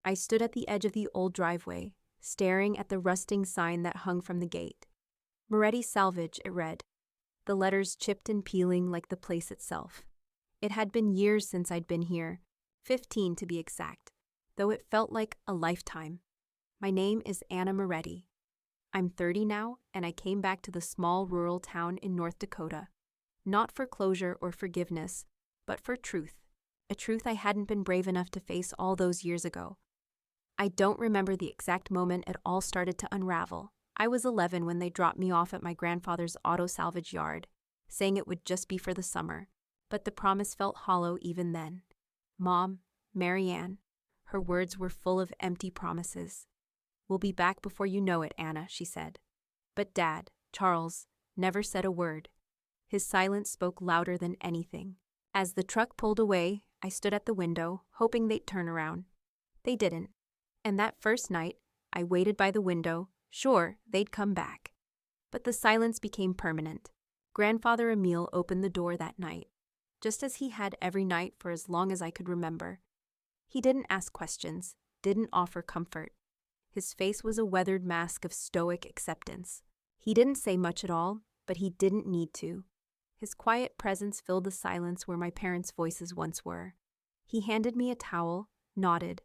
I stood at the edge of the old driveway, staring at the rusting sign that hung from the gate. Moretti Salvage, it read, the letters chipped and peeling like the place itself. It had been years since I'd been here, 15 to be exact, though it felt like a lifetime. My name is Anna Moretti. I'm 30 now, and I came back to the small rural town in North Dakota, not for closure or forgiveness, but for truth, a truth I hadn't been brave enough to face all those years ago. I don't remember the exact moment it all started to unravel. I was 11 when they dropped me off at my grandfather's auto salvage yard, saying it would just be for the summer, but the promise felt hollow even then. Mom, Marianne, her words were full of empty promises. We'll be back before you know it, Anna, she said. But Dad, Charles, never said a word. His silence spoke louder than anything. As the truck pulled away, I stood at the window, hoping they'd turn around. They didn't. And that first night, I waited by the window, sure they'd come back. But the silence became permanent. Grandfather Emile opened the door that night, just as he had every night for as long as I could remember. He didn't ask questions, didn't offer comfort. His face was a weathered mask of stoic acceptance. He didn't say much at all, but he didn't need to. His quiet presence filled the silence where my parents' voices once were. He handed me a towel, nodded,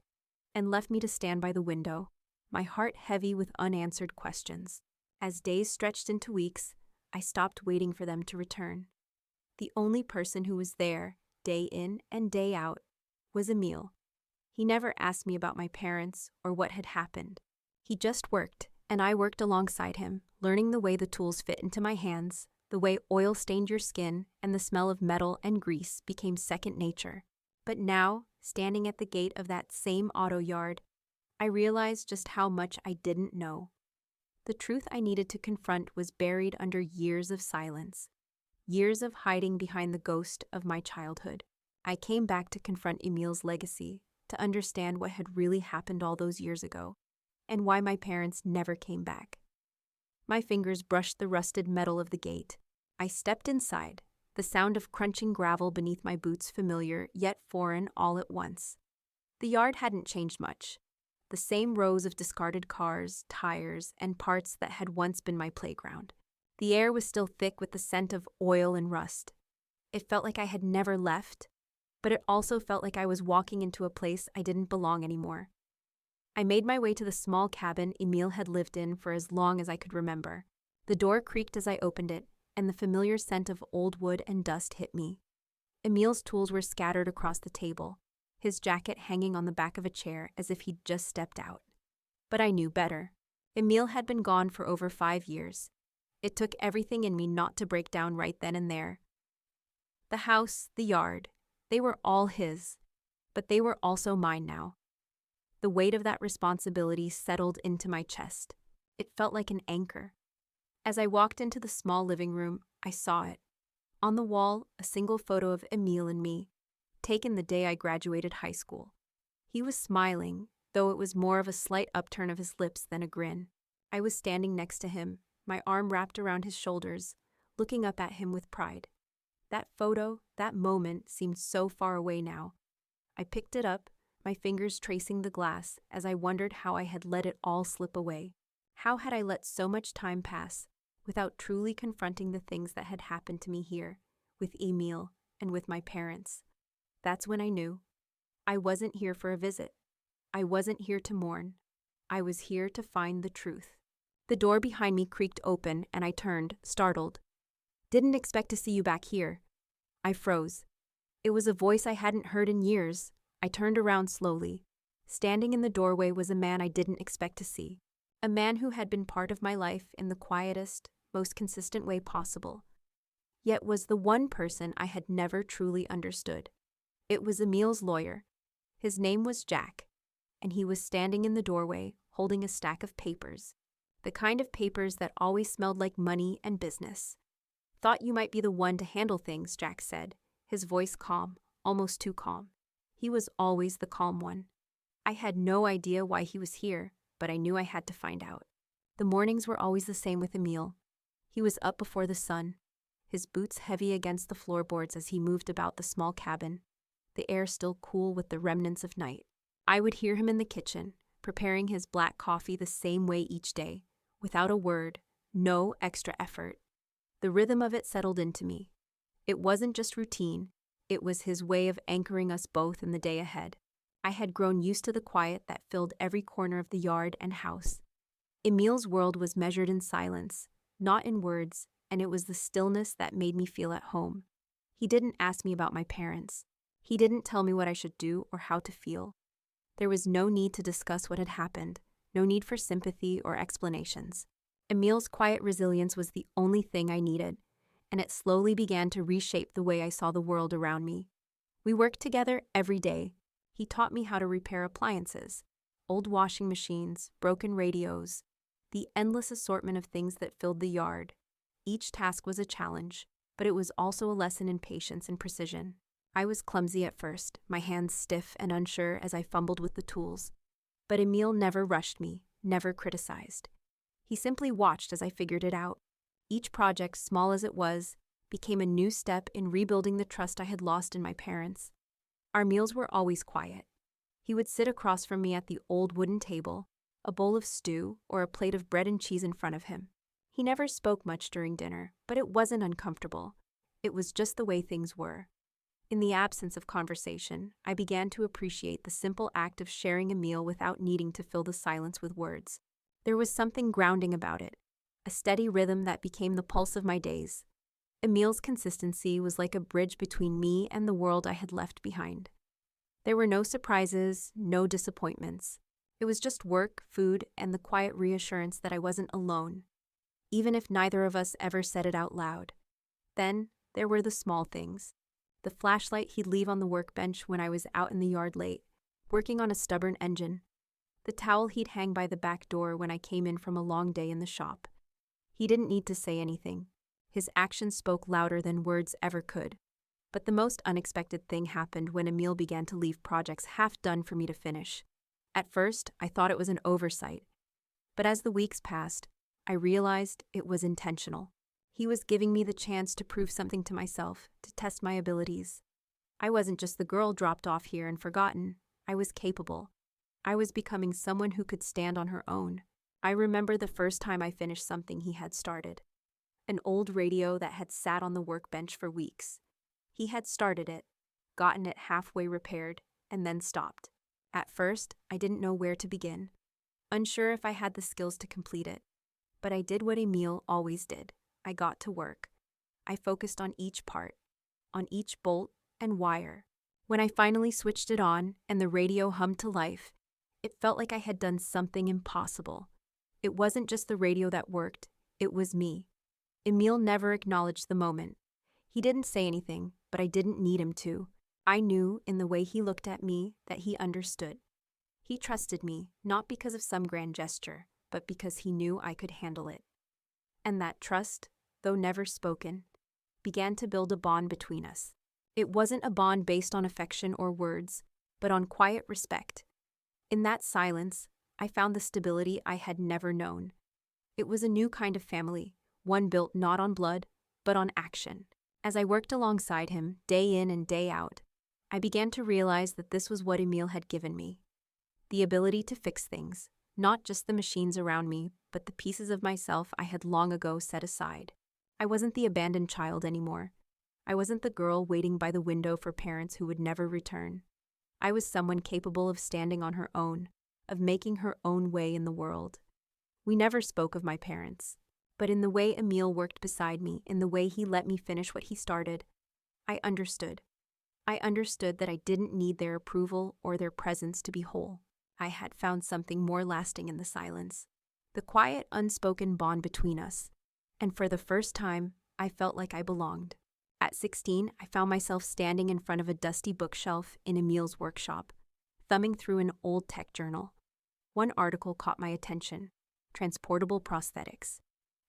and left me to stand by the window, my heart heavy with unanswered questions. As days stretched into weeks, I stopped waiting for them to return. The only person who was there, day in and day out, was Emile. He never asked me about my parents or what had happened. He just worked, and I worked alongside him, learning the way the tools fit into my hands, the way oil stained your skin, and the smell of metal and grease became second nature. But now, standing at the gate of that same auto yard, I realized just how much I didn't know. The truth I needed to confront was buried under years of silence, years of hiding behind the ghost of my childhood. I came back to confront Emile's legacy, to understand what had really happened all those years ago, and why my parents never came back. My fingers brushed the rusted metal of the gate. I stepped inside, the sound of crunching gravel beneath my boots familiar yet foreign all at once. The yard hadn't changed much. The same rows of discarded cars, tires, and parts that had once been my playground. The air was still thick with the scent of oil and rust. It felt like I had never left, but it also felt like I was walking into a place I didn't belong anymore. I made my way to the small cabin Emile had lived in for as long as I could remember. The door creaked as I opened it, and the familiar scent of old wood and dust hit me. Emile's tools were scattered across the table, his jacket hanging on the back of a chair as if he'd just stepped out. But I knew better. Emile had been gone for over 5 years. It took everything in me not to break down right then and there. The house, the yard, they were all his, but they were also mine now. The weight of that responsibility settled into my chest. It felt like an anchor. As I walked into the small living room, I saw it. On the wall, a single photo of Emile and me, taken the day I graduated high school. He was smiling, though it was more of a slight upturn of his lips than a grin. I was standing next to him, my arm wrapped around his shoulders, looking up at him with pride. That photo, that moment, seemed so far away now. I picked it up, my fingers tracing the glass as I wondered how I had let it all slip away. How had I let so much time pass without truly confronting the things that had happened to me here, with Emile and with my parents? That's when I knew. I wasn't here for a visit. I wasn't here to mourn. I was here to find the truth. The door behind me creaked open and I turned, startled. Didn't expect to see you back here. I froze. It was a voice I hadn't heard in years. I turned around slowly. Standing in the doorway was a man I didn't expect to see. A man who had been part of my life in the quietest, most consistent way possible, yet was the one person I had never truly understood. It was Emile's lawyer. His name was Jack, and he was standing in the doorway holding a stack of papers, the kind of papers that always smelled like money and business. Thought you might be the one to handle things, Jack said, his voice calm, almost too calm. He was always the calm one. I had no idea why he was here, but I knew I had to find out. The mornings were always the same with Emile. He was up before the sun, his boots heavy against the floorboards as he moved about the small cabin, the air still cool with the remnants of night. I would hear him in the kitchen, preparing his black coffee the same way each day, without a word, no extra effort. The rhythm of it settled into me. It wasn't just routine, it was his way of anchoring us both in the day ahead. I had grown used to the quiet that filled every corner of the yard and house. Emil's world was measured in silence, not in words, and it was the stillness that made me feel at home. He didn't ask me about my parents. He didn't tell me what I should do or how to feel. There was no need to discuss what had happened, no need for sympathy or explanations. Emil's quiet resilience was the only thing I needed, and it slowly began to reshape the way I saw the world around me. We worked together every day. He taught me how to repair appliances, old washing machines, broken radios, the endless assortment of things that filled the yard. Each task was a challenge, but it was also a lesson in patience and precision. I was clumsy at first, my hands stiff and unsure as I fumbled with the tools. But Emil never rushed me, never criticized. He simply watched as I figured it out. Each project, small as it was, became a new step in rebuilding the trust I had lost in my parents. Our meals were always quiet. He would sit across from me at the old wooden table, a bowl of stew or a plate of bread and cheese in front of him. He never spoke much during dinner, but it wasn't uncomfortable. It was just the way things were. In the absence of conversation, I began to appreciate the simple act of sharing a meal without needing to fill the silence with words. There was something grounding about it, a steady rhythm that became the pulse of my days. Emil's consistency was like a bridge between me and the world I had left behind. There were no surprises, no disappointments. It was just work, food, and the quiet reassurance that I wasn't alone, even if neither of us ever said it out loud. Then, there were the small things. The flashlight he'd leave on the workbench when I was out in the yard late, working on a stubborn engine. The towel he'd hang by the back door when I came in from a long day in the shop. He didn't need to say anything. His actions spoke louder than words ever could. But the most unexpected thing happened when Emil began to leave projects half done for me to finish. At first, I thought it was an oversight. But as the weeks passed, I realized it was intentional. He was giving me the chance to prove something to myself, to test my abilities. I wasn't just the girl dropped off here and forgotten. I was capable. I was becoming someone who could stand on her own. I remember the first time I finished something he had started. An old radio that had sat on the workbench for weeks. He had started it, gotten it halfway repaired, and then stopped. At first, I didn't know where to begin, unsure if I had the skills to complete it. But I did what Emil always did. I got to work. I focused on each part, on each bolt and wire. When I finally switched it on and the radio hummed to life, it felt like I had done something impossible. It wasn't just the radio that worked, it was me. Emil never acknowledged the moment. He didn't say anything, but I didn't need him to. I knew in the way he looked at me that he understood. He trusted me, not because of some grand gesture, but because he knew I could handle it. And that trust, though never spoken, began to build a bond between us. It wasn't a bond based on affection or words, but on quiet respect. In that silence, I found the stability I had never known. It was a new kind of family, one built not on blood, but on action. As I worked alongside him, day in and day out, I began to realize that this was what Emil had given me. The ability to fix things, not just the machines around me, but the pieces of myself I had long ago set aside. I wasn't the abandoned child anymore. I wasn't the girl waiting by the window for parents who would never return. I was someone capable of standing on her own, of making her own way in the world. We never spoke of my parents. But in the way Emil worked beside me, in the way he let me finish what he started, I understood. I understood that I didn't need their approval or their presence to be whole. I had found something more lasting in the silence, the quiet, unspoken bond between us. And for the first time, I felt like I belonged. At 16, I found myself standing in front of a dusty bookshelf in Emil's workshop, thumbing through an old tech journal. One article caught my attention: transportable prosthetics.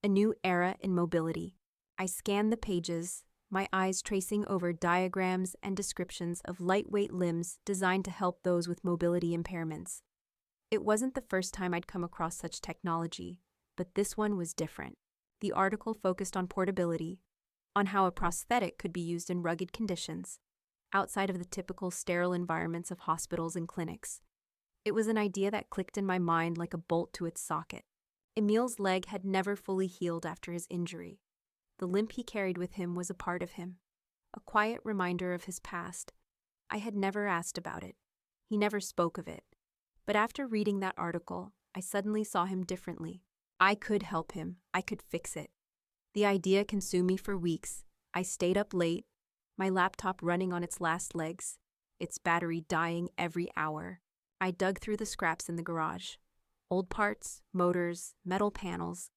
A new era in mobility. I scanned the pages, my eyes tracing over diagrams and descriptions of lightweight limbs designed to help those with mobility impairments. It wasn't the first time I'd come across such technology, but this one was different. The article focused on portability, on how a prosthetic could be used in rugged conditions, outside of the typical sterile environments of hospitals and clinics. It was an idea that clicked in my mind like a bolt to its socket. Emil's leg had never fully healed after his injury. The limp he carried with him was a part of him, a quiet reminder of his past. I had never asked about it. He never spoke of it. But after reading that article, I suddenly saw him differently. I could help him. I could fix it. The idea consumed me for weeks. I stayed up late, my laptop running on its last legs, its battery dying every hour. I dug through the scraps in the garage, old parts, motors, metal panels,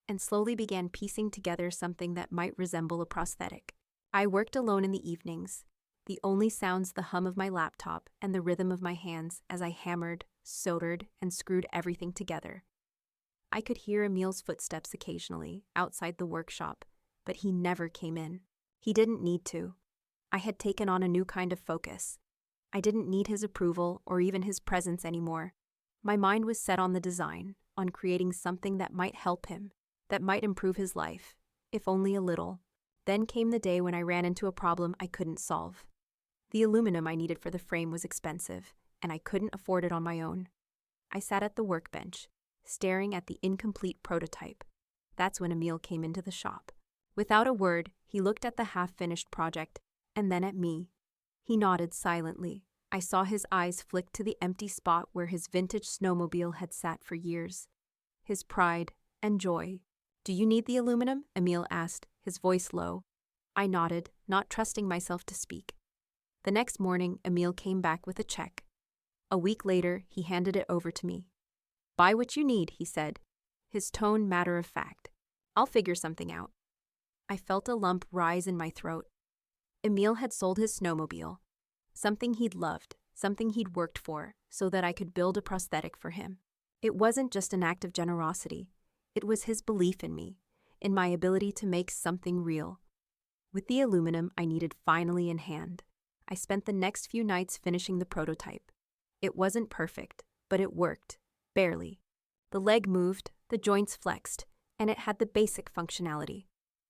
and slowly began piecing together something that might resemble a prosthetic. I worked alone in the evenings, the only sounds the hum of my laptop and the rhythm of my hands as I hammered, soldered, and screwed everything together. I could hear Emil's footsteps occasionally outside the workshop, but he never came in. He didn't need to. I had taken on a new kind of focus. I didn't need his approval or even his presence anymore. My mind was set on the design, on creating something that might help him, that might improve his life, if only a little. Then came the day when I ran into a problem I couldn't solve. The aluminum I needed for the frame was expensive, and I couldn't afford it on my own. I sat at the workbench, staring at the incomplete prototype. That's when Emil came into the shop. Without a word, he looked at the half-finished project, and then at me. He nodded silently. I saw his eyes flick to the empty spot where his vintage snowmobile had sat for years. His pride and joy. "Do you need the aluminum?" Emil asked, his voice low. I nodded, not trusting myself to speak. The next morning, Emil came back with a check. A week later, he handed it over to me. "Buy what you need," he said, his tone matter of fact. "I'll figure something out." I felt a lump rise in my throat. Emil had sold his snowmobile, something he'd loved, something he'd worked for, so that I could build a prosthetic for him. It wasn't just an act of generosity. It was his belief in me, in my ability to make something real. With the aluminum I needed finally in hand, I spent the next few nights finishing the prototype. It wasn't perfect, but it worked, barely. The leg moved, the joints flexed, and it had the basic functionality.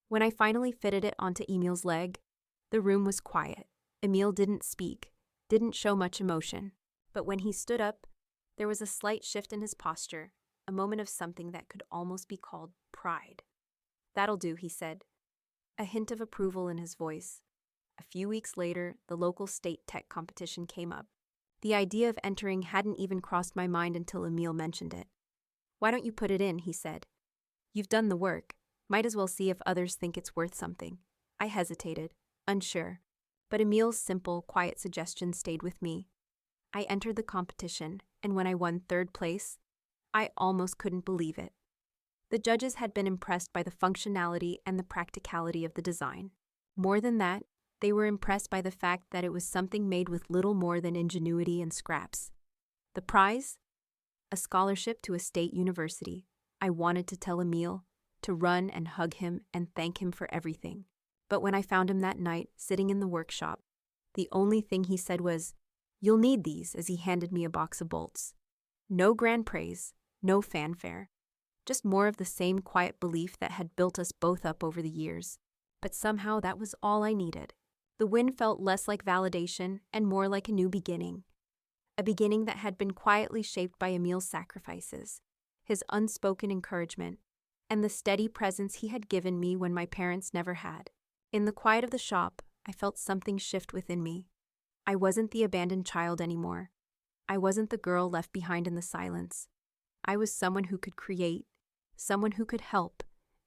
When I finally fitted it onto Emil's leg, the room was quiet. Emil didn't speak, didn't show much emotion. But when he stood up, there was a slight shift in his posture, a moment of something that could almost be called pride. "That'll do," he said, a hint of approval in his voice. A few weeks later, the local state tech competition came up. The idea of entering hadn't even crossed my mind until Emil mentioned it. "Why don't you put it in?" he said. "You've done the work. Might as well see if others think it's worth something." I hesitated, unsure, but Emil's simple, quiet suggestion stayed with me. I entered the competition, and when I won third place, I almost couldn't believe it. The judges had been impressed by the functionality and the practicality of the design. More than that, they were impressed by the fact that it was something made with little more than ingenuity and scraps. The prize? A scholarship to a state university. I wanted to tell Emil, to run and hug him and thank him for everything. But when I found him that night, sitting in the workshop, the only thing he said was, "You'll need these," as he handed me a box of bolts. No grand praise, no fanfare, just more of the same quiet belief that had built us both up over the years. But somehow that was all I needed. The win felt less like validation and more like a new beginning. A beginning that had been quietly shaped by Emil's sacrifices, his unspoken encouragement, and the steady presence he had given me when my parents never had. In the quiet of the shop, I felt something shift within me. I wasn't the abandoned child anymore. I wasn't the girl left behind in the silence. I was someone who could create, someone who could help,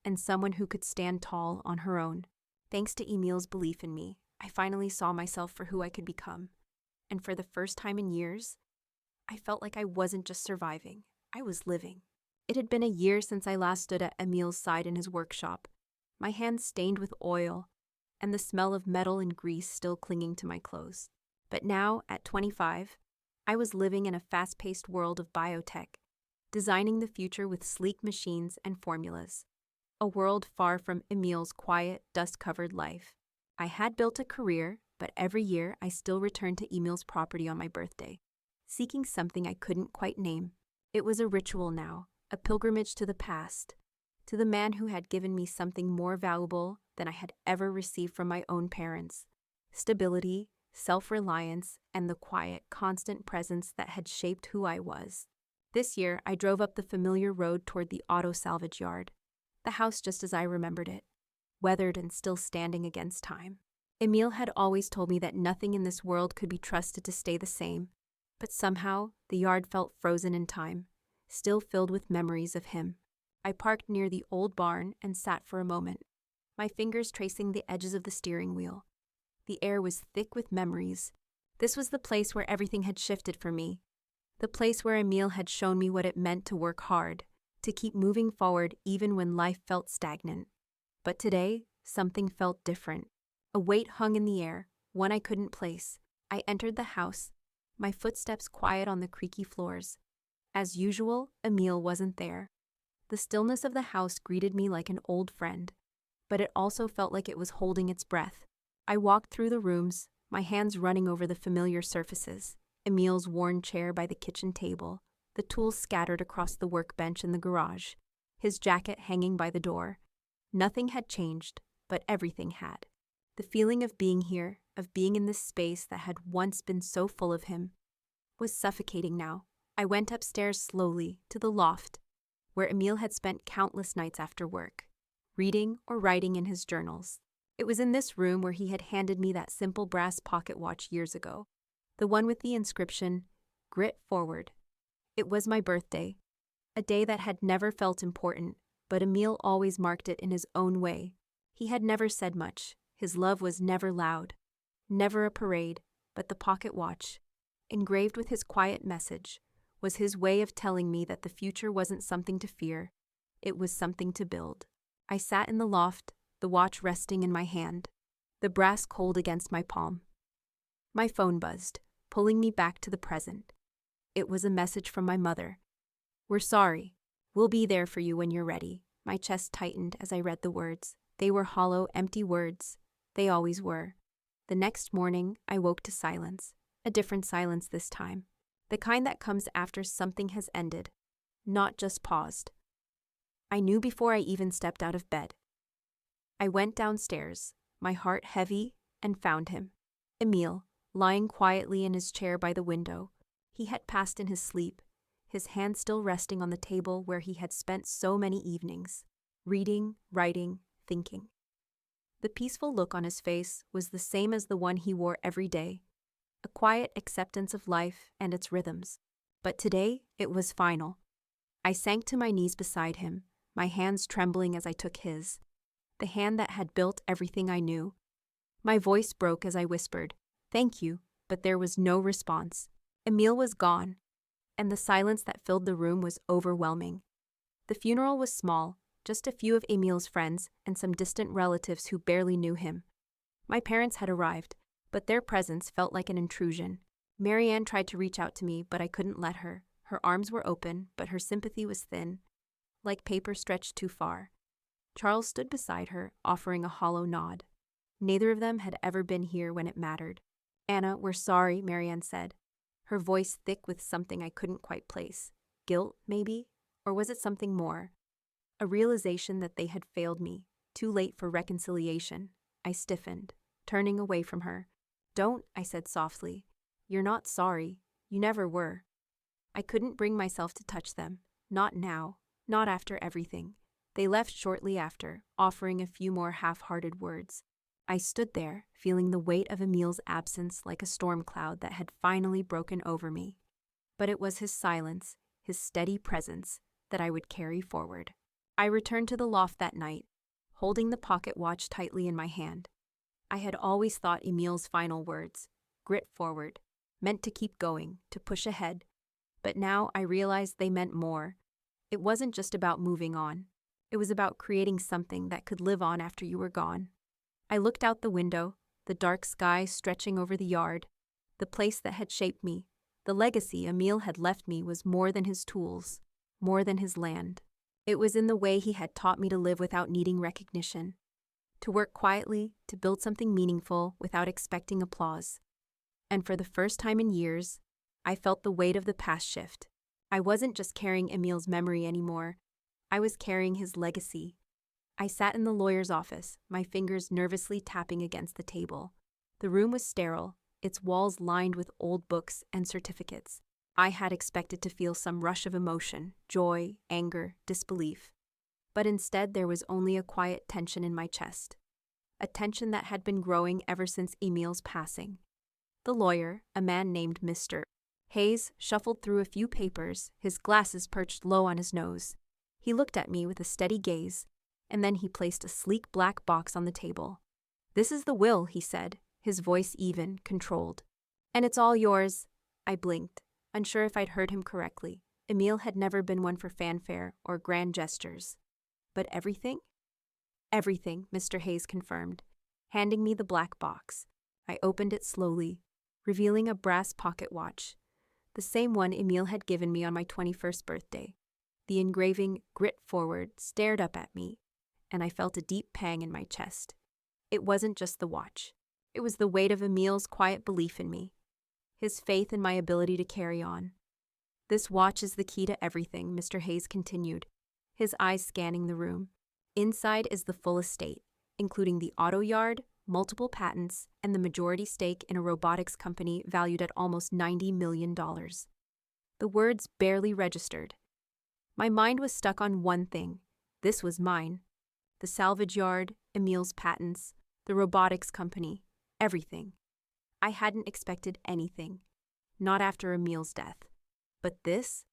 and someone who could stand tall on her own. Thanks to Emil's belief in me, I finally saw myself for who I could become. And for the first time in years, I felt like I wasn't just surviving, I was living. It had been a year since I last stood at Emil's side in his workshop, my hands stained with oil, and the smell of metal and grease still clinging to my clothes. But now, at 25, I was living in a fast-paced world of biotech, designing the future with sleek machines and formulas. A world far from Emil's quiet, dust-covered life. I had built a career, but every year I still returned to Emil's property on my birthday, seeking something I couldn't quite name. It was a ritual now, a pilgrimage to the past, to the man who had given me something more valuable than I had ever received from my own parents: stability self-reliance, and the quiet, constant presence that had shaped who I was. This year, I drove up the familiar road toward the auto salvage yard, the house just as I remembered it, weathered and still standing against time. Emil had always told me that nothing in this world could be trusted to stay the same, but somehow the yard felt frozen in time, still filled with memories of him. I parked near the old barn and sat for a moment, my fingers tracing the edges of the steering wheel. The air was thick with memories. This was the place where everything had shifted for me, the place where Emil had shown me what it meant to work hard, to keep moving forward even when life felt stagnant. But today, something felt different. A weight hung in the air, one I couldn't place. I entered the house, my footsteps quiet on the creaky floors. As usual, Emil wasn't there. The stillness of the house greeted me like an old friend, but it also felt like it was holding its breath. I walked through the rooms, my hands running over the familiar surfaces. Emil's worn chair by the kitchen table, the tools scattered across the workbench in the garage, his jacket hanging by the door. Nothing had changed, but everything had. The feeling of being here, of being in this space that had once been so full of him, was suffocating now. I went upstairs slowly to the loft, where Emil had spent countless nights after work, reading or writing in his journals. It was in this room where he had handed me that simple brass pocket watch years ago, the one with the inscription, "Grit Forward." It was my birthday, a day that had never felt important, but Emil always marked it in his own way. He had never said much. His love was never loud, never a parade, but the pocket watch, engraved with his quiet message, was his way of telling me that the future wasn't something to fear, it was something to build. I sat in the loft, the watch resting in my hand, the brass cold against my palm. My phone buzzed, pulling me back to the present. It was a message from my mother. "We're sorry. We'll be there for you when you're ready." My chest tightened as I read the words. They were hollow, empty words. They always were. The next morning, I woke to silence. A different silence this time. The kind that comes after something has ended, not just paused. I knew before I even stepped out of bed. I went downstairs, my heart heavy, and found him. Emil, lying quietly in his chair by the window. He had passed in his sleep, his hand still resting on the table where he had spent so many evenings, reading, writing, thinking. The peaceful look on his face was the same as the one he wore every day, a quiet acceptance of life and its rhythms. But today, it was final. I sank to my knees beside him, my hands trembling as I took his, the hand that had built everything I knew. My voice broke as I whispered, "Thank you," but there was no response. Emil was gone, and the silence that filled the room was overwhelming. The funeral was small, just a few of Emil's friends and some distant relatives who barely knew him. My parents had arrived, but their presence felt like an intrusion. Marianne tried to reach out to me, but I couldn't let her. Her arms were open, but her sympathy was thin, like paper stretched too far. Charles stood beside her, offering a hollow nod. Neither of them had ever been here when it mattered. "Anna, we're sorry," Marianne said, her voice thick with something I couldn't quite place. Guilt, maybe? Or was it something more? A realization that they had failed me, too late for reconciliation. I stiffened, turning away from her. "Don't," I said softly. "You're not sorry. You never were." I couldn't bring myself to touch them. Not now. Not after everything. They left shortly after, offering a few more half-hearted words. I stood there, feeling the weight of Emil's absence like a storm cloud that had finally broken over me. But it was his silence, his steady presence, that I would carry forward. I returned to the loft that night, holding the pocket watch tightly in my hand. I had always thought Emil's final words, "Grit forward," meant to keep going, to push ahead. But now I realized they meant more. It wasn't just about moving on. It was about creating something that could live on after you were gone. I looked out the window, the dark sky stretching over the yard, the place that had shaped me. The legacy Emil had left me was more than his tools, more than his land. It was in the way he had taught me to live without needing recognition, to work quietly, to build something meaningful without expecting applause. And for the first time in years, I felt the weight of the past shift. I wasn't just carrying Emil's memory anymore. I was carrying his legacy. I sat in the lawyer's office, my fingers nervously tapping against the table. The room was sterile, its walls lined with old books and certificates. I had expected to feel some rush of emotion, joy, anger, disbelief. But instead there was only a quiet tension in my chest. A tension that had been growing ever since Emil's passing. The lawyer, a man named Mr. Hayes, shuffled through a few papers, his glasses perched low on his nose. He looked at me with a steady gaze, and then he placed a sleek black box on the table. "This is the will," he said, his voice even, controlled. "And it's all yours." I blinked, unsure if I'd heard him correctly. Emil had never been one for fanfare or grand gestures. But everything? Everything, Mr. Hayes confirmed, handing me the black box. I opened it slowly, revealing a brass pocket watch, the same one Emil had given me on my 21st birthday. The engraving, "Grit Forward," stared up at me, and I felt a deep pang in my chest. It wasn't just the watch. It was the weight of Emil's quiet belief in me, his faith in my ability to carry on. "This watch is the key to everything," Mr. Hayes continued, his eyes scanning the room. "Inside is the full estate, including the auto yard, multiple patents, and the majority stake in a robotics company valued at almost $90 million. The words barely registered. My mind was stuck on one thing. This was mine. The salvage yard, Emil's patents, the robotics company, everything. I hadn't expected anything. Not after Emil's death. But this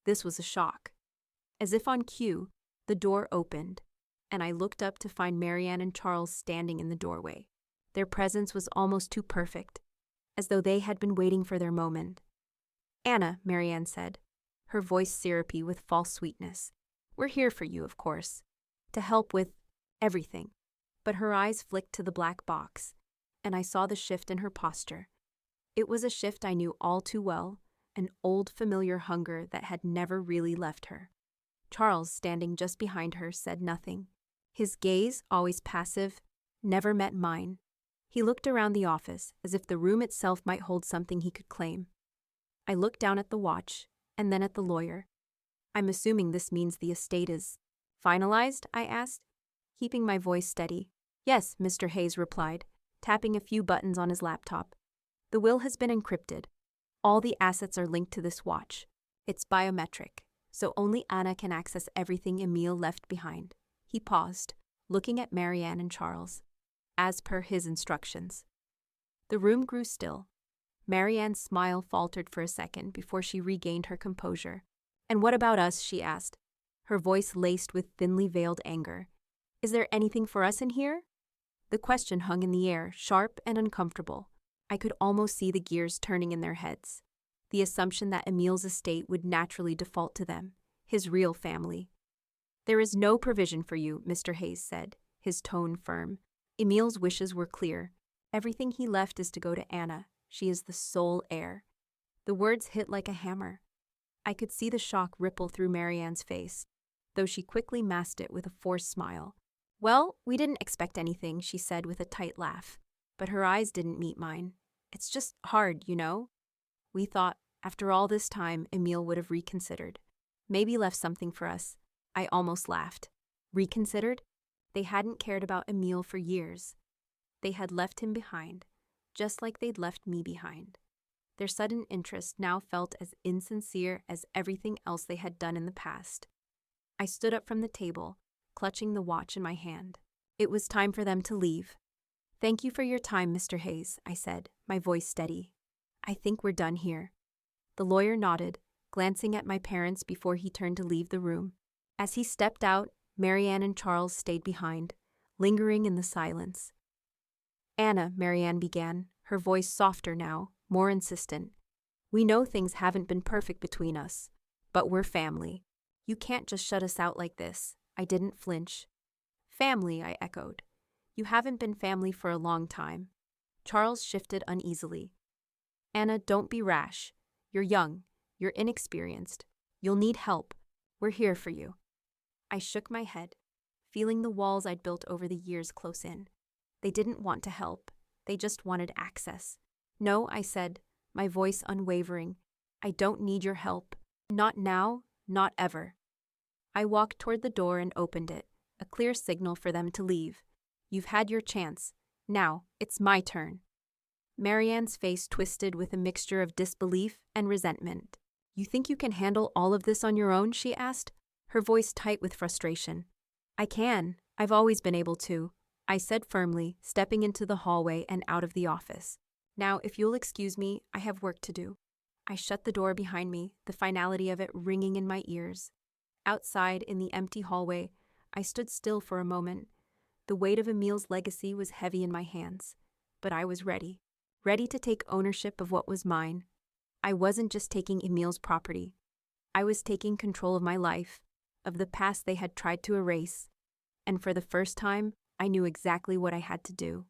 was a shock. As if on cue, the door opened, and I looked up to find Marianne and Charles standing in the doorway. Their presence was almost too perfect, as though they had been waiting for their moment. "Anna," Marianne said, her voice syrupy with false sweetness. "We're here for you, of course, to help with everything." But her eyes flicked to the black box, and I saw the shift in her posture. It was a shift I knew all too well, an old familiar hunger that had never really left her. Charles, standing just behind her, said nothing. His gaze, always passive, never met mine. He looked around the office, as if the room itself might hold something he could claim. I looked down at the watch, and then at the lawyer. "I'm assuming this means the estate is finalized?" I asked, keeping my voice steady. "Yes," Mr. Hayes replied, tapping a few buttons on his laptop. "The will has been encrypted. All the assets are linked to this watch. It's biometric, so only Anna can access everything Emil left behind." He paused, looking at Marianne and Charles, as per his instructions. The room grew still. Marianne's smile faltered for a second before she regained her composure. "And what about us?" she asked, her voice laced with thinly veiled anger. "Is there anything for us in here?" The question hung in the air, sharp and uncomfortable. I could almost see the gears turning in their heads. The assumption that Emil's estate would naturally default to them, his real family. "There is no provision for you," Mr. Hayes said, his tone firm. "Emil's wishes were clear. Everything he left is to go to Anna. She is the sole heir." The words hit like a hammer. I could see the shock ripple through Marianne's face, though she quickly masked it with a forced smile. "Well, we didn't expect anything," she said with a tight laugh, but her eyes didn't meet mine. "It's just hard, you know? We thought, after all this time, Emil would have reconsidered. Maybe left something for us." I almost laughed. Reconsidered? They hadn't cared about Emil for years. They had left him behind, just like they'd left me behind. Their sudden interest now felt as insincere as everything else they had done in the past. I stood up from the table, clutching the watch in my hand. It was time for them to leave. "Thank you for your time, Mr. Hayes," I said, my voice steady. "I think we're done here." The lawyer nodded, glancing at my parents before he turned to leave the room. As he stepped out, Marianne and Charles stayed behind, lingering in the silence. "Anna," Marianne began, her voice softer now, more insistent. "We know things haven't been perfect between us, but we're family. You can't just shut us out like this." I didn't flinch. "Family," I echoed. "You haven't been family for a long time." Charles shifted uneasily. "Anna, don't be rash. You're young. You're inexperienced. You'll need help. We're here for you." I shook my head, feeling the walls I'd built over the years close in. They didn't want to help. They just wanted access. "No," I said, my voice unwavering. "I don't need your help. Not now, not ever." I walked toward the door and opened it, a clear signal for them to leave. "You've had your chance. Now, it's my turn." Marianne's face twisted with a mixture of disbelief and resentment. "You think you can handle all of this on your own?" she asked, her voice tight with frustration. "I can. I've always been able to," I said firmly, stepping into the hallway and out of the office. "Now, if you'll excuse me, I have work to do." I shut the door behind me, the finality of it ringing in my ears. Outside, in the empty hallway, I stood still for a moment. The weight of Emil's legacy was heavy in my hands, but I was ready to take ownership of what was mine. I wasn't just taking Emil's property. I was taking control of my life, of the past they had tried to erase, and for the first time, I knew exactly what I had to do.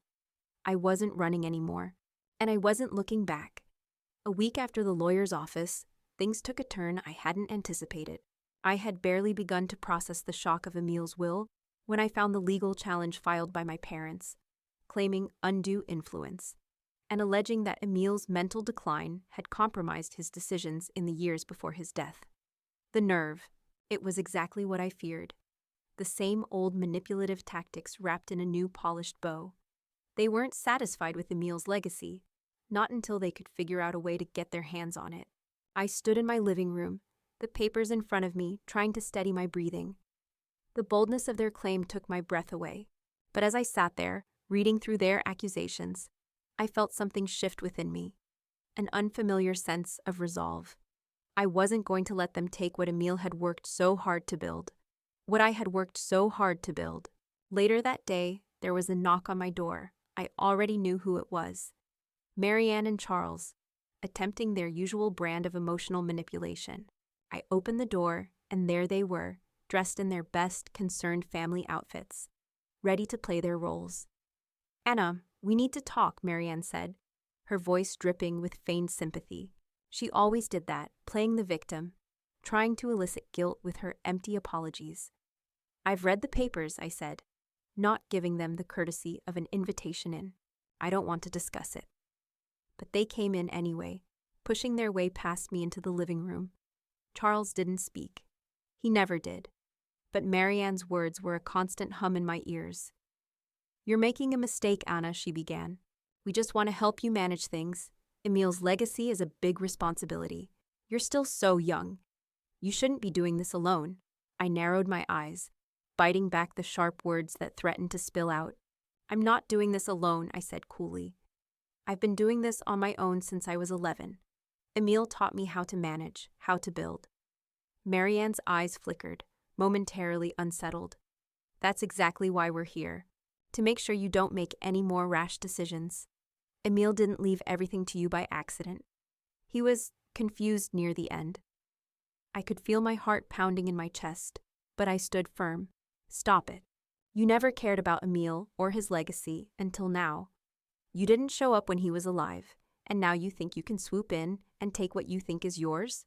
I wasn't running anymore, and I wasn't looking back. A week after the lawyer's office, things took a turn I hadn't anticipated. I had barely begun to process the shock of Emil's will when I found the legal challenge filed by my parents, claiming undue influence, and alleging that Emil's mental decline had compromised his decisions in the years before his death. The nerve. It was exactly what I feared. The same old manipulative tactics wrapped in a new polished bow. They weren't satisfied with Emil's legacy, not until they could figure out a way to get their hands on it. I stood in my living room, the papers in front of me, trying to steady my breathing. The boldness of their claim took my breath away, but as I sat there, reading through their accusations, I felt something shift within me, an unfamiliar sense of resolve. I wasn't going to let them take what Emil had worked so hard to build. What I had worked so hard to build. Later that day, there was a knock on my door. I already knew who it was. Marianne and Charles, attempting their usual brand of emotional manipulation. I opened the door, and there they were, dressed in their best concerned family outfits, ready to play their roles. "Anna, we need to talk," Marianne said, her voice dripping with feigned sympathy. She always did that, playing the victim, trying to elicit guilt with her empty apologies. "I've read the papers," I said, not giving them the courtesy of an invitation in. "I don't want to discuss it." But they came in anyway, pushing their way past me into the living room. Charles didn't speak. He never did. But Marianne's words were a constant hum in my ears. "You're making a mistake, Anna," she began. "We just want to help you manage things. Emil's legacy is a big responsibility. You're still so young. You shouldn't be doing this alone." I narrowed my eyes, biting back the sharp words that threatened to spill out. "I'm not doing this alone," I said coolly. "I've been doing this on my own since I was 11. Emil taught me how to manage, how to build." Marianne's eyes flickered, momentarily unsettled. "That's exactly why we're here. To make sure you don't make any more rash decisions. Emil didn't leave everything to you by accident. He was confused near the end." I could feel my heart pounding in my chest, but I stood firm. "Stop it. You never cared about Emil or his legacy until now. You didn't show up when he was alive, and now you think you can swoop in and take what you think is yours?"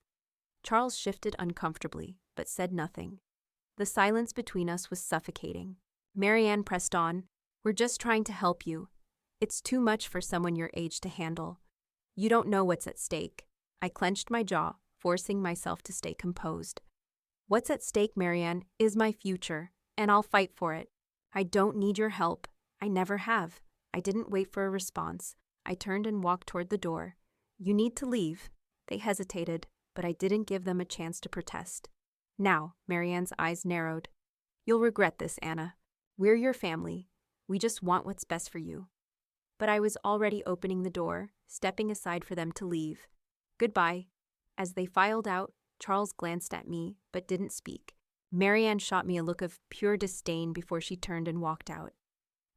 Charles shifted uncomfortably, but said nothing. The silence between us was suffocating. Marianne pressed on. "We're just trying to help you. It's too much for someone your age to handle. You don't know what's at stake." I clenched my jaw, forcing myself to stay composed. "What's at stake, Marianne, is my future, and I'll fight for it. I don't need your help. I never have." I didn't wait for a response. I turned and walked toward the door. "You need to leave." They hesitated, but I didn't give them a chance to protest. "Now," Marianne's eyes narrowed. "You'll regret this, Anna. We're your family. We just want what's best for you." But I was already opening the door, stepping aside for them to leave. "Goodbye." As they filed out, Charles glanced at me, but didn't speak. Marianne shot me a look of pure disdain before she turned and walked out.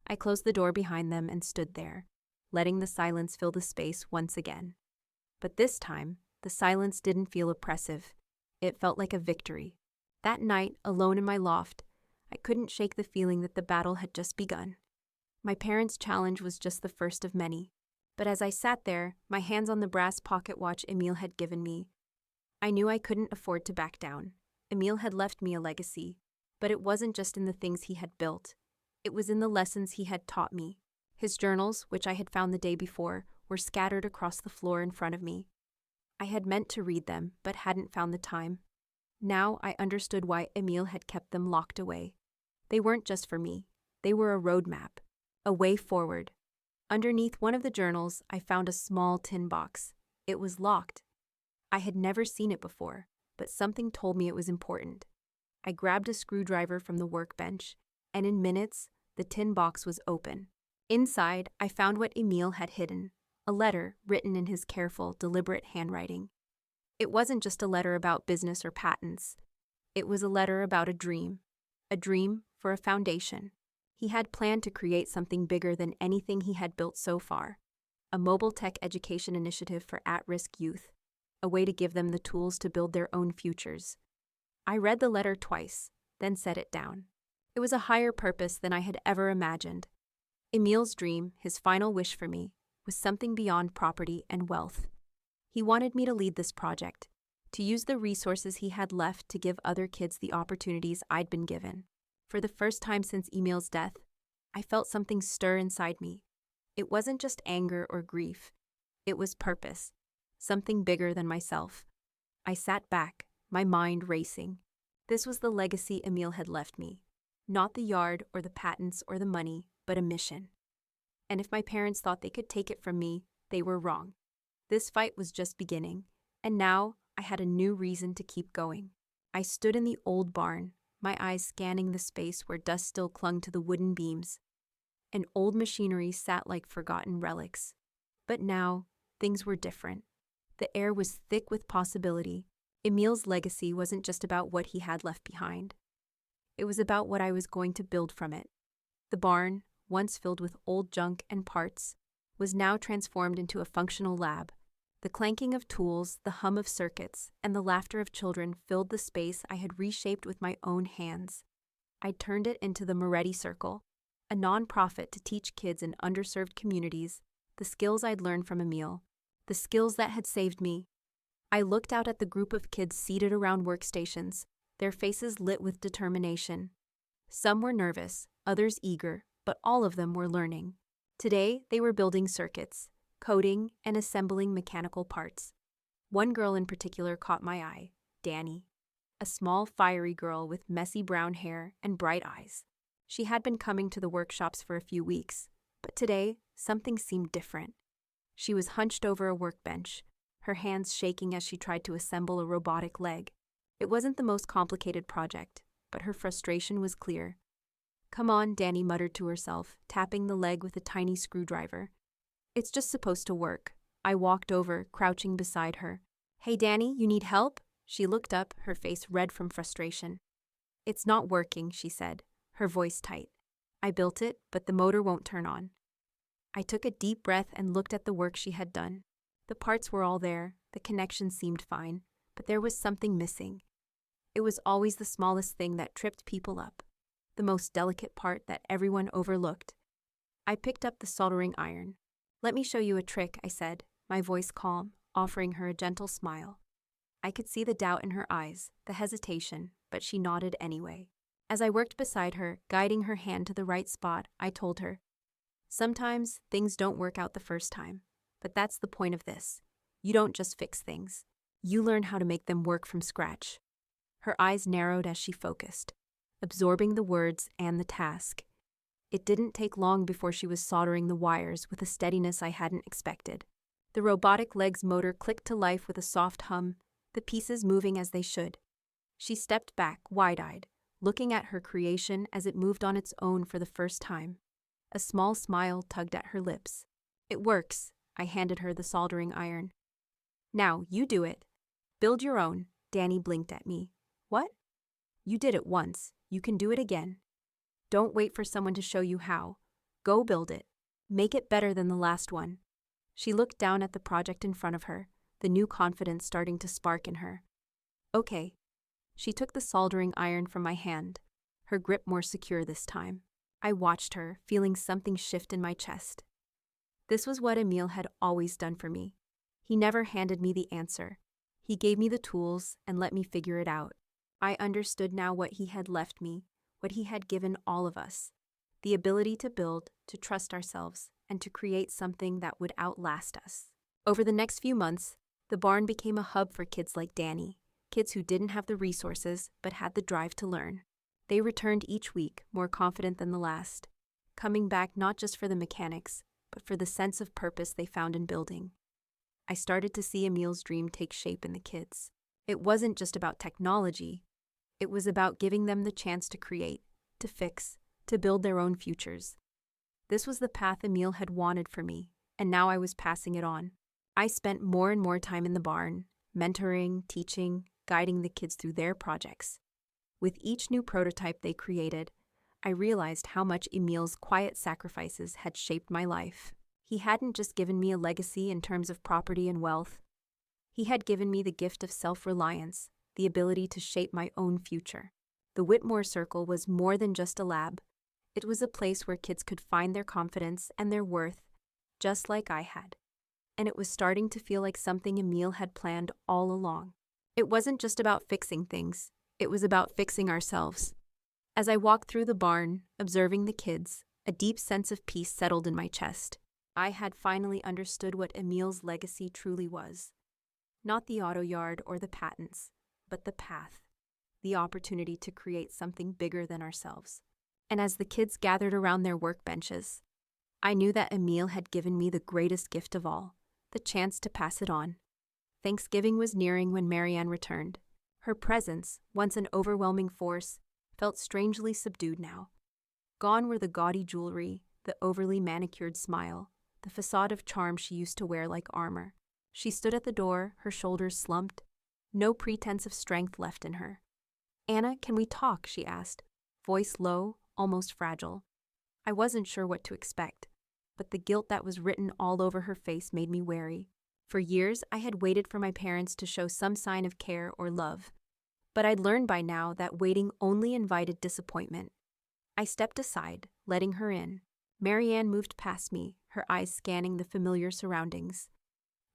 I closed the door behind them and stood there, letting the silence fill the space once again. But this time, the silence didn't feel oppressive. It felt like a victory. That night, alone in my loft, I couldn't shake the feeling that the battle had just begun. My parents' challenge was just the first of many. But as I sat there, my hands on the brass pocket watch Emil had given me, I knew I couldn't afford to back down. Emil had left me a legacy, but it wasn't just in the things he had built. It was in the lessons he had taught me. His journals, which I had found the day before, were scattered across the floor in front of me. I had meant to read them, but hadn't found the time. Now I understood why Emil had kept them locked away. They weren't just for me. They were a roadmap, a way forward. Underneath one of the journals, I found a small tin box. It was locked. I had never seen it before, but something told me it was important. I grabbed a screwdriver from the workbench, and in minutes, the tin box was open. Inside, I found what Emil had hidden, a letter written in his careful, deliberate handwriting. It wasn't just a letter about business or patents. It was a letter about a dream for a foundation. He had planned to create something bigger than anything he had built so far, a mobile tech education initiative for at-risk youth, a way to give them the tools to build their own futures. I read the letter twice, then set it down. It was a higher purpose than I had ever imagined. Emil's dream, his final wish for me, was something beyond property and wealth. He wanted me to lead this project, to use the resources he had left to give other kids the opportunities I'd been given. For the first time since Emil's death, I felt something stir inside me. It wasn't just anger or grief. It was purpose, something bigger than myself. I sat back, my mind racing. This was the legacy Emil had left me. Not the yard or the patents or the money, but a mission. And if my parents thought they could take it from me, they were wrong. This fight was just beginning, and now I had a new reason to keep going. I stood in the old barn, my eyes scanning the space where dust still clung to the wooden beams. And old machinery sat like forgotten relics. But now, things were different. The air was thick with possibility. Emil's legacy wasn't just about what he had left behind. It was about what I was going to build from it. The barn, once filled with old junk and parts, was now transformed into a functional lab. The clanking of tools, the hum of circuits, and the laughter of children filled the space I had reshaped with my own hands. I turned it into the Moretti Circle, a non-profit to teach kids in underserved communities the skills I'd learned from Emil, the skills that had saved me. I looked out at the group of kids seated around workstations, their faces lit with determination. Some were nervous, others eager, but all of them were learning. Today, they were building circuits, coding, and assembling mechanical parts. One girl in particular caught my eye, Danny, a small, fiery girl with messy brown hair and bright eyes. She had been coming to the workshops for a few weeks, but today, something seemed different. She was hunched over a workbench, her hands shaking as she tried to assemble a robotic leg. It wasn't the most complicated project, but her frustration was clear. "Come on," Danny muttered to herself, tapping the leg with a tiny screwdriver. "It's just supposed to work." I walked over, crouching beside her. "Hey, Danny, you need help?" She looked up, her face red from frustration. "It's not working," she said, her voice tight. "I built it, but the motor won't turn on." I took a deep breath and looked at the work she had done. The parts were all there, the connection seemed fine, but there was something missing. It was always the smallest thing that tripped people up, the most delicate part that everyone overlooked. I picked up the soldering iron. "Let me show you a trick," I said, my voice calm, offering her a gentle smile. I could see the doubt in her eyes, the hesitation, but she nodded anyway. As I worked beside her, guiding her hand to the right spot, I told her, "Sometimes things don't work out the first time, but that's the point of this. You don't just fix things. You learn how to make them work from scratch." Her eyes narrowed as she focused, absorbing the words and the task. It didn't take long before she was soldering the wires with a steadiness I hadn't expected. The robotic leg's motor clicked to life with a soft hum, the pieces moving as they should. She stepped back, wide-eyed, looking at her creation as it moved on its own for the first time. A small smile tugged at her lips. "It works." I handed her the soldering iron. "Now, you do it. Build your own." Danny blinked at me. "What?" "You did it once. You can do it again. Don't wait for someone to show you how. Go build it. Make it better than the last one." She looked down at the project in front of her, the new confidence starting to spark in her. "Okay." She took the soldering iron from my hand, her grip more secure this time. I watched her, feeling something shift in my chest. This was what Emil had always done for me. He never handed me the answer. He gave me the tools and let me figure it out. I understood now what he had left me, what he had given all of us. The ability to build, to trust ourselves, and to create something that would outlast us. Over the next few months, the barn became a hub for kids like Danny, kids who didn't have the resources but had the drive to learn. They returned each week, more confident than the last, coming back not just for the mechanics, but for the sense of purpose they found in building. I started to see Emil's dream take shape in the kids. It wasn't just about technology. It was about giving them the chance to create, to fix, to build their own futures. This was the path Emil had wanted for me, and now I was passing it on. I spent more and more time in the barn, mentoring, teaching, guiding the kids through their projects. With each new prototype they created, I realized how much Emil's quiet sacrifices had shaped my life. He hadn't just given me a legacy in terms of property and wealth. He had given me the gift of self-reliance, the ability to shape my own future. The Whitmore Circle was more than just a lab. It was a place where kids could find their confidence and their worth, just like I had. And it was starting to feel like something Emil had planned all along. It wasn't just about fixing things. It was about fixing ourselves. As I walked through the barn, observing the kids, a deep sense of peace settled in my chest. I had finally understood what Emil's legacy truly was. Not the auto yard or the patents, but the path, the opportunity to create something bigger than ourselves. And as the kids gathered around their workbenches, I knew that Emil had given me the greatest gift of all, the chance to pass it on. Thanksgiving was nearing when Marianne returned. Her presence, once an overwhelming force, felt strangely subdued now. Gone were the gaudy jewelry, the overly manicured smile, the facade of charm she used to wear like armor. She stood at the door, her shoulders slumped, no pretense of strength left in her. "Anna, can we talk?" she asked, voice low, almost fragile. I wasn't sure what to expect, but the guilt that was written all over her face made me wary. For years, I had waited for my parents to show some sign of care or love, but I'd learned by now that waiting only invited disappointment. I stepped aside, letting her in. Marianne moved past me, her eyes scanning the familiar surroundings.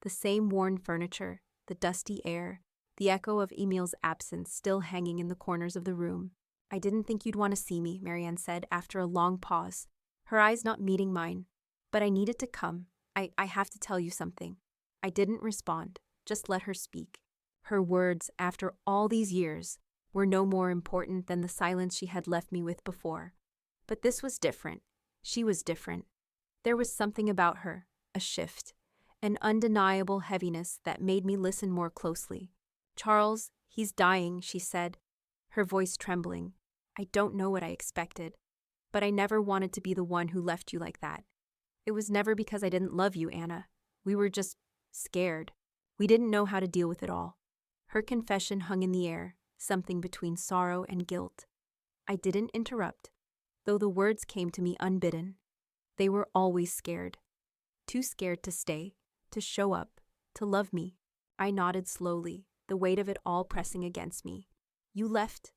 The same worn furniture, the dusty air, the echo of Emil's absence still hanging in the corners of the room. "I didn't think you'd want to see me," Marianne said after a long pause, her eyes not meeting mine. "But I needed to come. I have to tell you something." I didn't respond, just let her speak. Her words, after all these years, were no more important than the silence she had left me with before. But this was different. She was different. There was something about her, a shift, an undeniable heaviness that made me listen more closely. "Charles, he's dying," she said, her voice trembling. "I don't know what I expected, but I never wanted to be the one who left you like that. It was never because I didn't love you, Anna. We were just scared. We didn't know how to deal with it all." Her confession hung in the air, something between sorrow and guilt. I didn't interrupt, though the words came to me unbidden. They were always scared. Too scared to stay, to show up, to love me. I nodded slowly, the weight of it all pressing against me. "You left,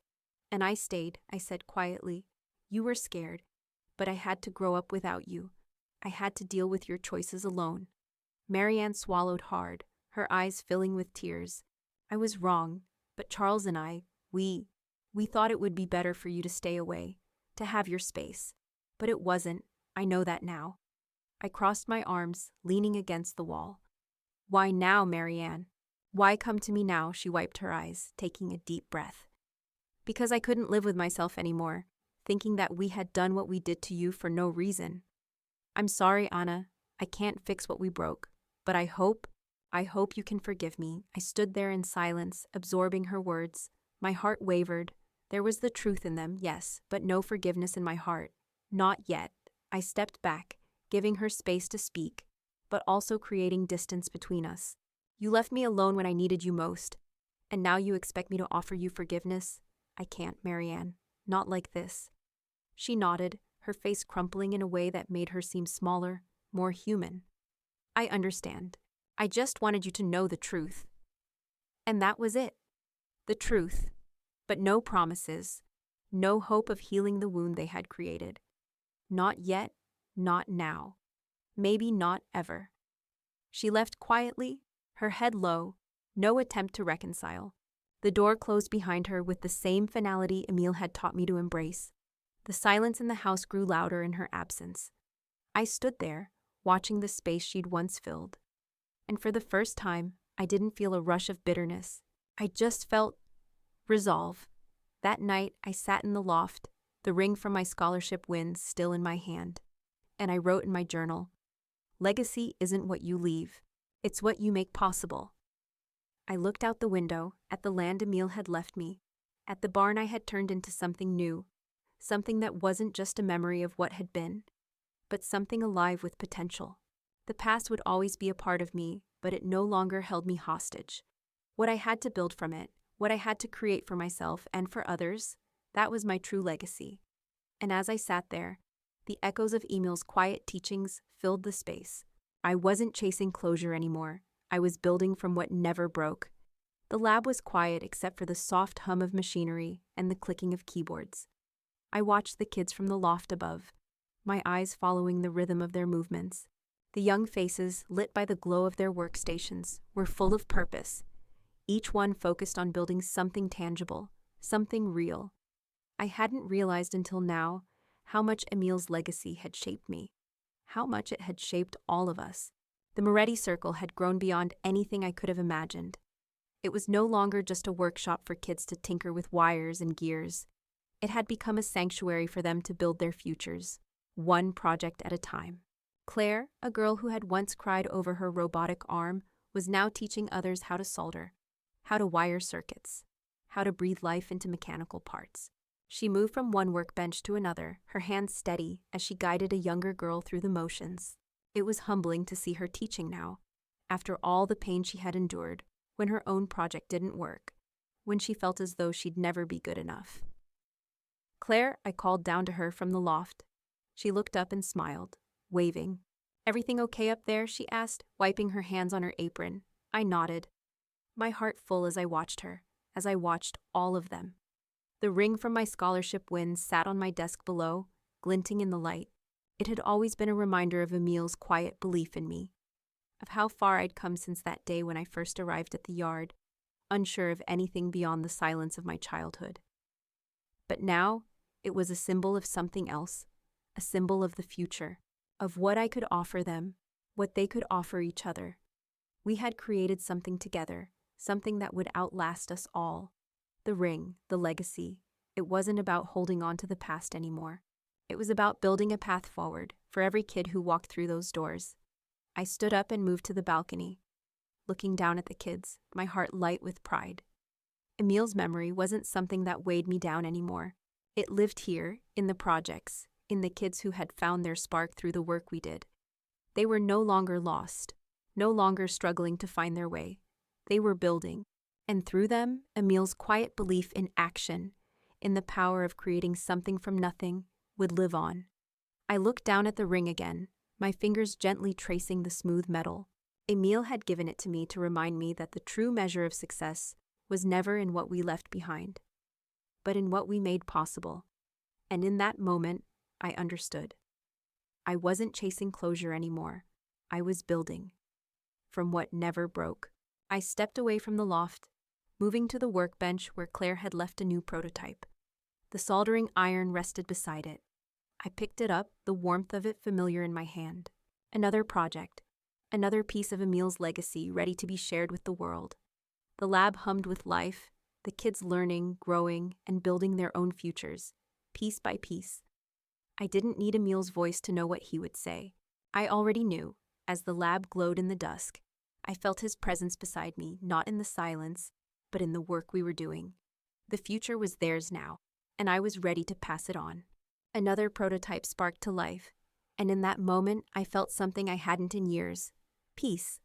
and I stayed," I said quietly. "You were scared, but I had to grow up without you. I had to deal with your choices alone." Marianne swallowed hard, her eyes filling with tears. "I was wrong, but Charles and I, we thought it would be better for you to stay away, to have your space. But it wasn't. I know that now." I crossed my arms, leaning against the wall. "Why now, Marianne? Why come to me now?" She wiped her eyes, taking a deep breath. "Because I couldn't live with myself anymore, thinking that we had done what we did to you for no reason. I'm sorry, Anna. I can't fix what we broke, but I hope you can forgive me." I stood there in silence, absorbing her words. My heart wavered. There was the truth in them, yes, but no forgiveness in my heart. Not yet. I stepped back, giving her space to speak, but also creating distance between us. "You left me alone when I needed you most, and now you expect me to offer you forgiveness? I can't, Marianne. Not like this." She nodded, her face crumpling in a way that made her seem smaller, more human. "I understand. I just wanted you to know the truth." And that was it. The truth, but no promises, no hope of healing the wound they had created. Not yet, not now. Maybe not ever. She left quietly, her head low, no attempt to reconcile. The door closed behind her with the same finality Emil had taught me to embrace. The silence in the house grew louder in her absence. I stood there, watching the space she'd once filled. And for the first time, I didn't feel a rush of bitterness. I just felt resolve. That night, I sat in the loft, the ring from my scholarship wins still in my hand. And I wrote in my journal, Legacy isn't what you leave. It's what you make possible. I looked out the window, at the land Emil had left me, at the barn I had turned into something new, something that wasn't just a memory of what had been, but something alive with potential. The past would always be a part of me, but it no longer held me hostage. What I had to build from it, what I had to create for myself and for others, that was my true legacy. And as I sat there, the echoes of Emil's quiet teachings filled the space. I wasn't chasing closure anymore. I was building from what never broke. The lab was quiet except for the soft hum of machinery and the clicking of keyboards. I watched the kids from the loft above, my eyes following the rhythm of their movements. The young faces, lit by the glow of their workstations, were full of purpose, each one focused on building something tangible, something real. I hadn't realized until now how much Emil's legacy had shaped me, how much it had shaped all of us. The Moretti Circle had grown beyond anything I could have imagined. It was no longer just a workshop for kids to tinker with wires and gears. It had become a sanctuary for them to build their futures, one project at a time. Claire, a girl who had once cried over her robotic arm, was now teaching others how to solder, how to wire circuits, how to breathe life into mechanical parts. She moved from one workbench to another, her hands steady as she guided a younger girl through the motions. It was humbling to see her teaching now, after all the pain she had endured, when her own project didn't work, when she felt as though she'd never be good enough. "Claire," I called down to her from the loft. She looked up and smiled, waving. "Everything okay up there?" she asked, wiping her hands on her apron. I nodded, my heart full as I watched her, as I watched all of them. The ring from my scholarship wins sat on my desk below, glinting in the light. It had always been a reminder of Emil's quiet belief in me, of how far I'd come since that day when I first arrived at the yard, unsure of anything beyond the silence of my childhood. But now, it was a symbol of something else, a symbol of the future, of what I could offer them, what they could offer each other. We had created something together, something that would outlast us all. The ring, the legacy, it wasn't about holding on to the past anymore. It was about building a path forward for every kid who walked through those doors. I stood up and moved to the balcony, looking down at the kids, my heart light with pride. Emil's memory wasn't something that weighed me down anymore. It lived here, in the projects, in the kids who had found their spark through the work we did. They were no longer lost, no longer struggling to find their way. They were building, and through them, Emil's quiet belief in action, in the power of creating something from nothing, would live on. I looked down at the ring again, my fingers gently tracing the smooth metal. Emil had given it to me to remind me that the true measure of success was never in what we left behind, but in what we made possible. And in that moment, I understood. I wasn't chasing closure anymore. I was building from what never broke. I stepped away from the loft, moving to the workbench where Claire had left a new prototype. The soldering iron rested beside it. I picked it up, the warmth of it familiar in my hand. Another project, another piece of Emil's legacy ready to be shared with the world. The lab hummed with life, the kids learning, growing, and building their own futures, piece by piece. I didn't need Emil's voice to know what he would say. I already knew. As the lab glowed in the dusk, I felt his presence beside me, not in the silence, but in the work we were doing. The future was theirs now, and I was ready to pass it on. Another prototype sparked to life, and in that moment I felt something I hadn't in years. Peace.